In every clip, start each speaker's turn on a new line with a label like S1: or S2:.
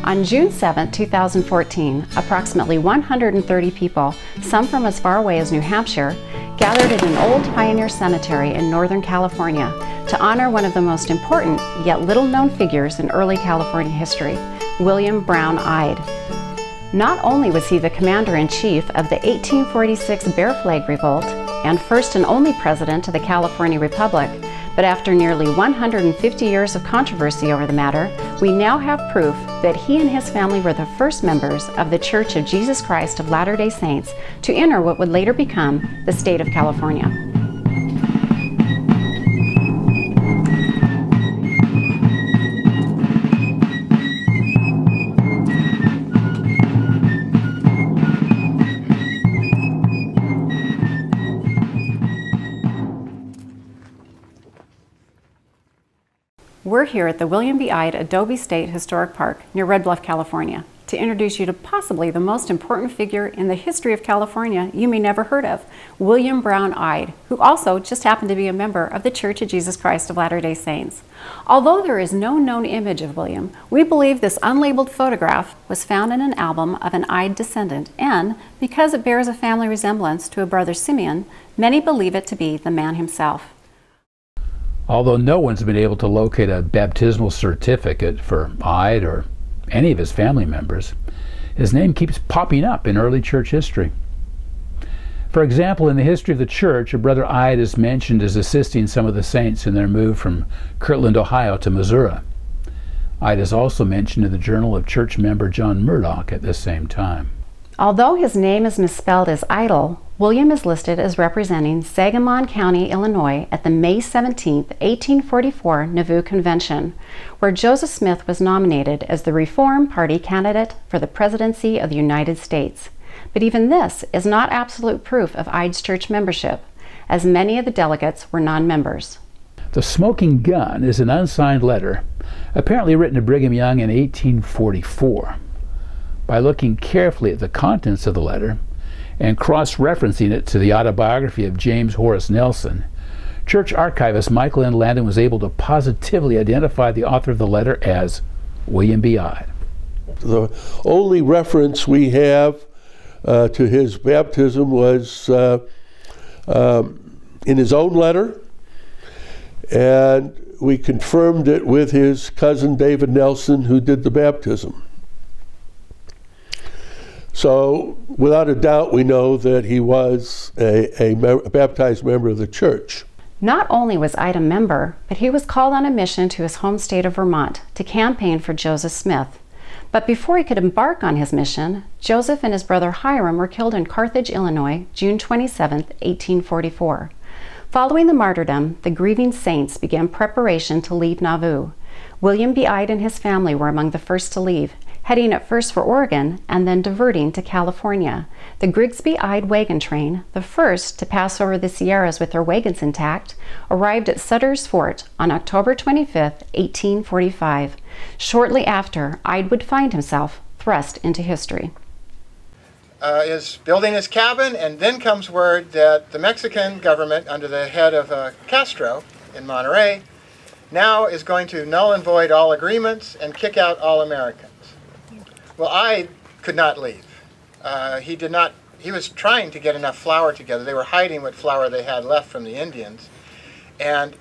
S1: On June 7, 2014, approximately 130 people, some from as far away as New Hampshire, gathered at an old pioneer cemetery in Northern California to honor one of the most important yet little-known figures in early California history, William Brown Ide. Not only was he the commander-in-chief of the 1846 Bear Flag Revolt and first and only president of the California Republic, but after nearly 150 years of controversy over the matter, we now have proof that he and his family were the first members of the Church of Jesus Christ of Latter-day Saints to enter what would later become the state of California. We're here at the William B Ide Adobe State Historic Park near Red Bluff, California, to introduce you to possibly the most important figure in the history of California you may never heard of, William Brown Ide, who also just happened to be a member of the Church of Jesus Christ of Latter-day Saints. Although there is no known image of William, we believe this unlabeled photograph was found in an album of an Ide descendant, and because it bears a family resemblance to a brother Simeon, many believe it to be the man himself.
S2: Although no one's been able to locate a baptismal certificate for Ide or any of his family members, his name keeps popping up in early church history. For example, in the history of the church, a brother Ide is mentioned as assisting some of the saints in their move from Kirtland, Ohio to Missouri. Ide is also mentioned in the journal of church member John Murdoch at this same time.
S1: Although his name is misspelled as Idle, William is listed as representing Sangamon County, Illinois at the May 17, 1844 Nauvoo Convention, where Joseph Smith was nominated as the Reform Party candidate for the presidency of the United States. But even this is not absolute proof of Ide's church membership, as many of the delegates were non-members.
S2: The Smoking Gun is an unsigned letter, apparently written to Brigham Young in 1844. By looking carefully at the contents of the letter and cross-referencing it to the autobiography of James Horace Nelson, church archivist Michael N. Landon was able to positively identify the author of the letter as William B. Ide.
S3: The only reference we have to his baptism was in his own letter, and we confirmed it with his cousin David Nelson, who did the baptism. So, without a doubt, we know that he was a baptized member of the church.
S1: Not only was Ide a member, but he was called on a mission to his home state of Vermont to campaign for Joseph Smith. But before he could embark on his mission, Joseph and his brother Hiram were killed in Carthage, Illinois, June 27, 1844. Following the martyrdom, the grieving saints began preparation to leave Nauvoo. William B. Ide and his family were among the first to leave, heading at first for Oregon and then diverting to California. The Grigsby Ide wagon train, the first to pass over the Sierras with their wagons intact, arrived at Sutter's Fort on October 25, 1845. Shortly after, Ide would find himself thrust into history.
S4: Is building his cabin, and then comes word that the Mexican government, under the head of Castro in Monterrey, now is going to null and void all agreements and kick out all Americans. Well, Ide could not leave. He was trying to get enough flour together. They were hiding what flour they had left from the Indians. And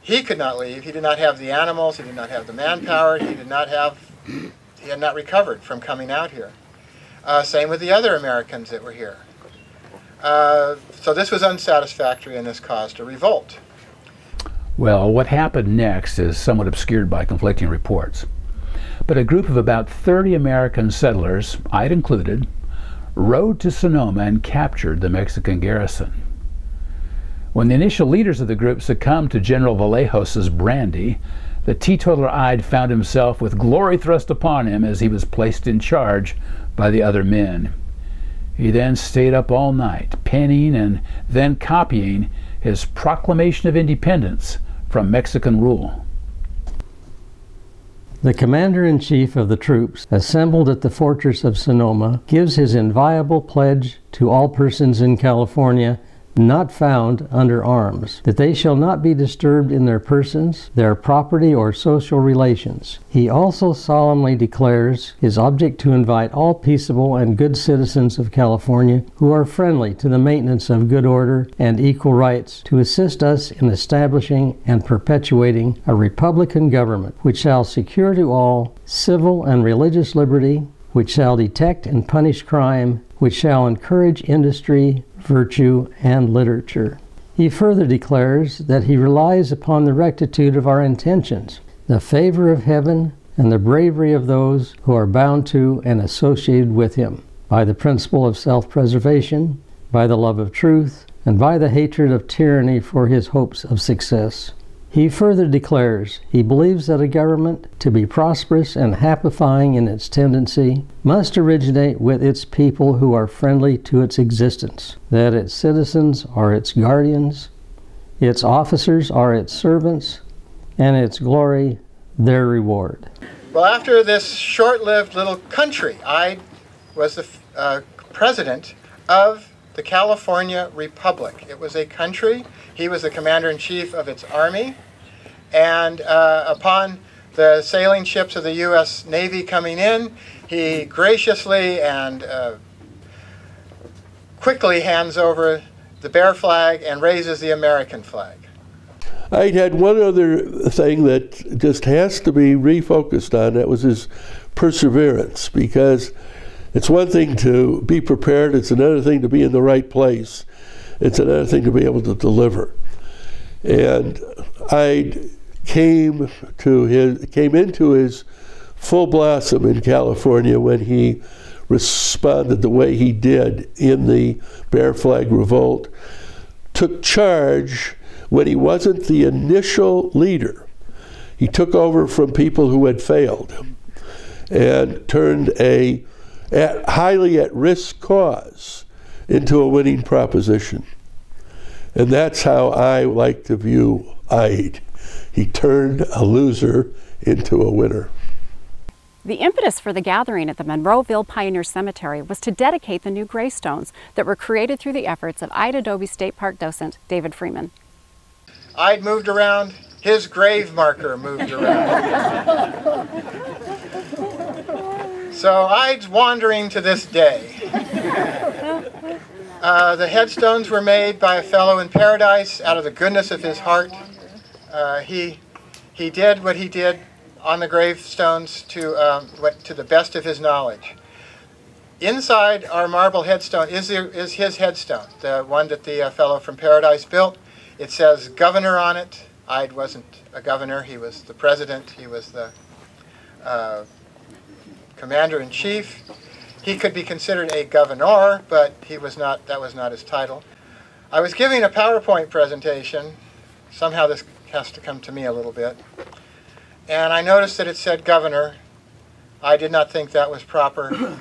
S4: he could not leave. He did not have the animals. He did not have the manpower. He had not recovered from coming out here. Same with the other Americans that were here. So this was unsatisfactory, and this caused a revolt.
S2: Well, what happened next is somewhat obscured by conflicting reports. But a group of about 30 American settlers, Ide included, rode to Sonoma and captured the Mexican garrison. When the initial leaders of the group succumbed to General Vallejos's brandy, the teetotaler Ide found himself with glory thrust upon him as he was placed in charge by the other men. He then stayed up all night, penning and then copying his Proclamation of Independence from Mexican rule.
S5: The commander-in-chief of the troops assembled at the fortress of Sonoma gives his inviolable pledge to all persons in California not found under arms, that they shall not be disturbed in their persons, their property, or social relations. He also solemnly declares his object to invite all peaceable and good citizens of California who are friendly to the maintenance of good order and equal rights to assist us in establishing and perpetuating a Republican government which shall secure to all civil and religious liberty, which shall detect and punish crime, which shall encourage industry, virtue, and literature. He further declares that he relies upon the rectitude of our intentions, the favor of heaven, and the bravery of those who are bound to and associated with him, by the principle of self-preservation, by the love of truth, and by the hatred of tyranny for his hopes of success. He further declares he believes that a government, to be prosperous and happifying in its tendency, must originate with its people who are friendly to its existence, that its citizens are its guardians, its officers are its servants, and its glory their reward.
S4: Well, after this short-lived little country, Ide was the president of the California Republic. It was a country. He was the commander-in-chief of its army. And upon the sailing ships of the U.S. Navy coming in, he graciously and quickly hands over the bear flag and raises the American flag.
S3: I had one other thing that just has to be refocused on. That was his perseverance, because it's one thing to be prepared, it's another thing to be in the right place, it's another thing to be able to deliver. And I came into his full blossom in California when he responded the way he did in the Bear Flag Revolt, took charge when he wasn't the initial leader. He took over from people who had failed him and turned a highly at-risk cause into a winning proposition. And that's how I like to view Ide. He turned a loser into a winner.
S1: The impetus for the gathering at the Monroeville Pioneer Cemetery was to dedicate the new gravestones that were created through the efforts of Ide Adobe State Park docent David Freeman.
S4: Ide moved around, his grave marker moved around. So Ide's wandering to this day. The headstones were made by a fellow in Paradise out of the goodness of his heart. He did what he did on the gravestones to the best of his knowledge. Inside our marble headstone is his headstone, the one that the fellow from Paradise built. It says governor on it. Ide wasn't a governor, he was the president, he was the commander-in-chief. He could be considered a governor, but he was not, that was not his title. I was giving a PowerPoint presentation. Somehow this has to come to me a little bit. And I noticed that it said governor. I did not think that was proper.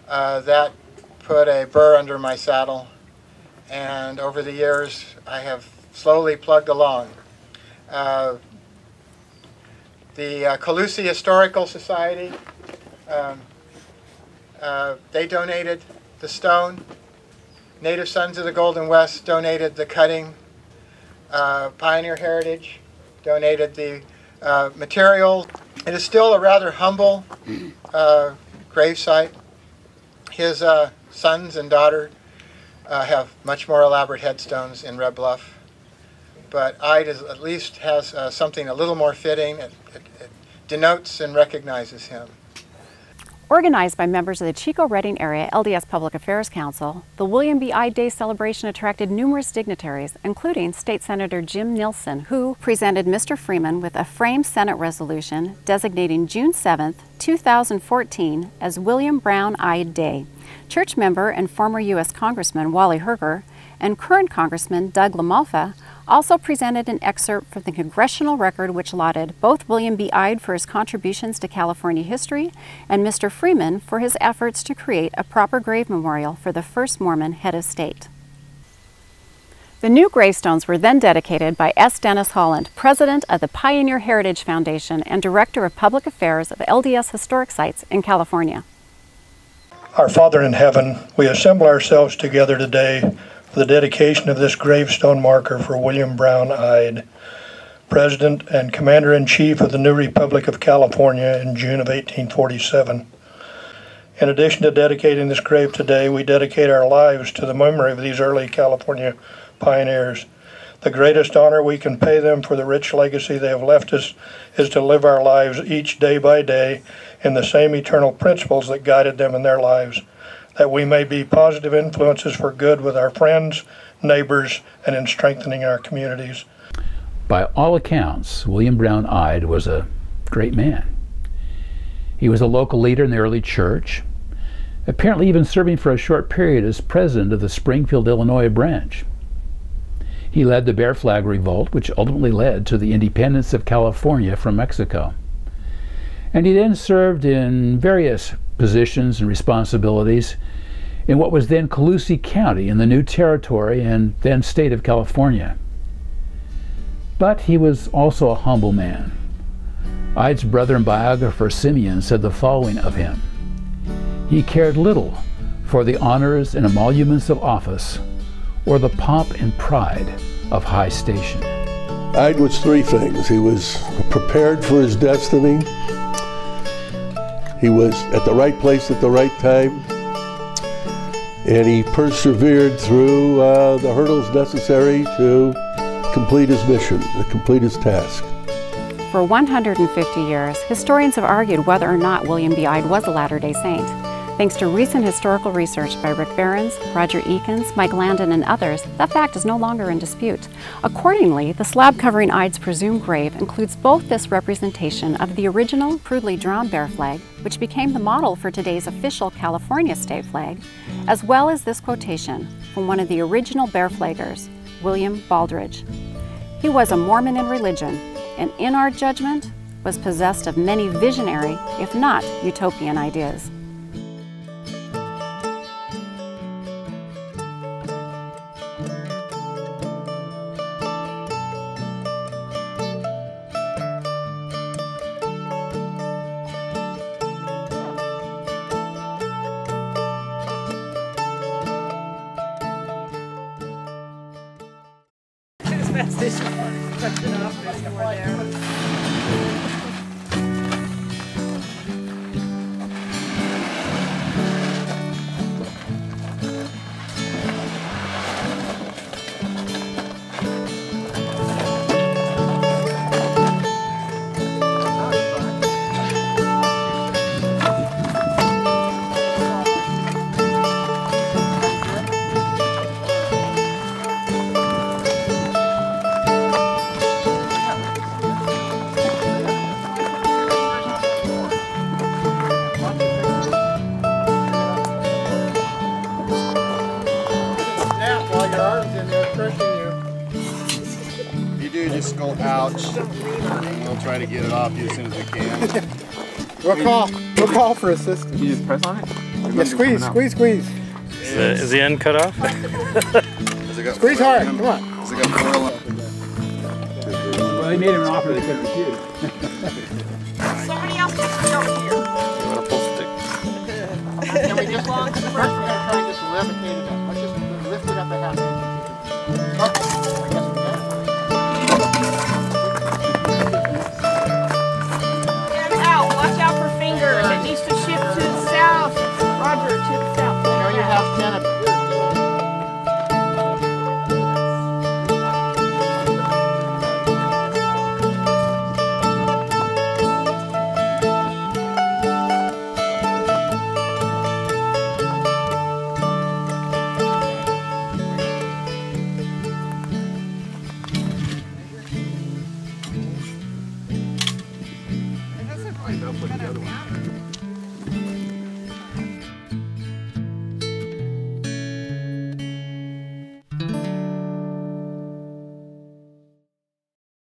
S4: That put a burr under my saddle. And over the years, I have slowly plugged along. The Calusi Historical Society, they donated the stone. Native Sons of the Golden West donated the cutting. Pioneer Heritage donated the material. It is still a rather humble gravesite. His sons and daughter have much more elaborate headstones in Red Bluff. But Ide at least has something a little more fitting. It denotes and recognizes him.
S1: Organized by members of the Chico-Redding Area LDS Public Affairs Council, the William B. Ide Day celebration attracted numerous dignitaries, including State Senator Jim Nilsen, who presented Mr. Freeman with a framed Senate resolution designating June 7, 2014 as William Brown Ide Day. Church member and former U.S. Congressman Wally Herger and current Congressman Doug LaMalfa also presented an excerpt from the congressional record which lauded both William B. Ide for his contributions to California history and Mr. Freeman for his efforts to create a proper grave memorial for the first Mormon head of state. The new gravestones were then dedicated by S. Dennis Holland, president of the Pioneer Heritage Foundation and director of public affairs of LDS Historic Sites in California.
S6: Our Father in heaven, we assemble ourselves together today for the dedication of this gravestone marker for William Brown Ide, President and Commander-in-Chief of the new Republic of California in June of 1847. In addition to dedicating this grave today, we dedicate our lives to the memory of these early California pioneers. The greatest honor we can pay them for the rich legacy they have left us is to live our lives each day by day in the same eternal principles that guided them in their lives, that we may be positive influences for good with our friends, neighbors, and in strengthening our communities.
S2: By all accounts, William Brown Ide was a great man. He was a local leader in the early church, apparently even serving for a short period as president of the Springfield, Illinois branch. He led the Bear Flag Revolt, which ultimately led to the independence of California from Mexico. And he then served in various positions and responsibilities in what was then Colusa County in the new territory and then state of California. But he was also a humble man. Ide's brother and biographer Simeon said the following of him: "He cared little for the honors and emoluments of office or the pomp and pride of high station."
S3: Ide was three things. He was prepared for his destiny. He was at the right place at the right time. And he persevered through the hurdles necessary to complete his mission, to complete his task.
S1: For 150 years, historians have argued whether or not William B. Ide was a Latter-day Saint. Thanks to recent historical research by Rick Behrens, Roger Eakins, Mike Landon, and others, that fact is no longer in dispute. Accordingly, the slab covering Ide's presumed grave includes both this representation of the original crudely drawn bear flag, which became the model for today's official California state flag, as well as this quotation from one of the original bear flaggers, William Baldridge. He was a Mormon in religion, and in our judgment, was possessed of many visionary, if not utopian ideas.
S7: Just go ouch, and we'll try to get it off you as soon as we can.
S4: We'll call for assistance.
S8: You just press on it?
S4: Yeah, squeeze.
S8: Is the end cut off?
S4: Squeeze hard, come on.
S7: Has it got foil?
S2: Well, they made him an offer they couldn't refuse.
S9: Somebody else needs to over here.
S8: You want a pull stick?
S4: Can we just first we're going to try and just levitate it up. Let's just lift it up a half inch.